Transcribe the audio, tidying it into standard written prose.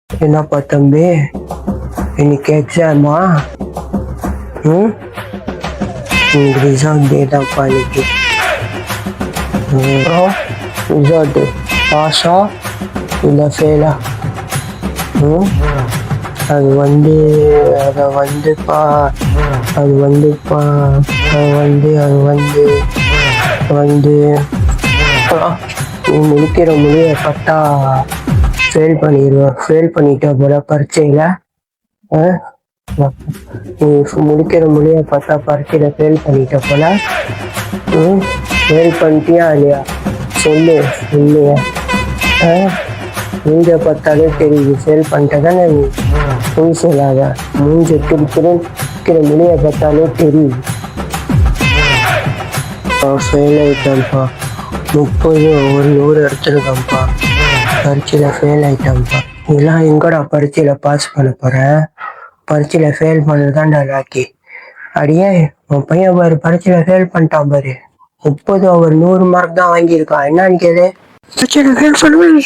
என்னப்பா தம்பி, இன்னைக்கு எக்ஸாமா? ம் இன்னைக்கு ரிசல்ட் டே தான்ப்பா இன்னைக்கு. அப்புறம் ரிசல்ட்டு பாஸா இல்லை ஃபெயிலா? ம் அது வந்து அதை வந்துப்பா அது வந்துப்பா அது வந்து அது வந்து வந்து நீ முடிக்கிற முடிய பார்த்தா ஃபெயில் பண்ணிட்ட போல பரீட்சையில். நீ முடிக்கிற முடிய பார்த்தா பரீட்சையில் ஃபெயில் பண்ணிட்ட போல. ஃபெயில் பண்ணிட்டியா இல்லையா சொல்லு. இல்லையா? மூஞ்ச பார்த்தாலே தெரியுது ஃபெயில் பண்ணிட்ட தானே. நீ பொய் சொல்லாத. மூஞ்ச முடிக்கிற முடிய பார்த்தாலே தெரியுது. ஃபெயில் ஆயிட்டான்ப்பா. 30 ஒரு 100 எடுத்துருக்கான்ப்பா. பரீட்சையில் ஃபெயில் ஆயிட்டான்ப்பா. இதெல்லாம் எங்கடா பரீட்சையில் பாஸ் பண்ண போற? பரீட்சையில் ஃபெயில் பண்ணதான்டா லாக்கி. அடியே உன் பையன் பாரு, பரீட்சையில் ஃபெயில் பண்ணிட்டான் பாரு. 30 அவர் 100 மார்க் தான் வாங்கியிருக்கான். என்னன்னு கேளு. பரீட்சையில் ஃபெயில் பண்ணுவேன்.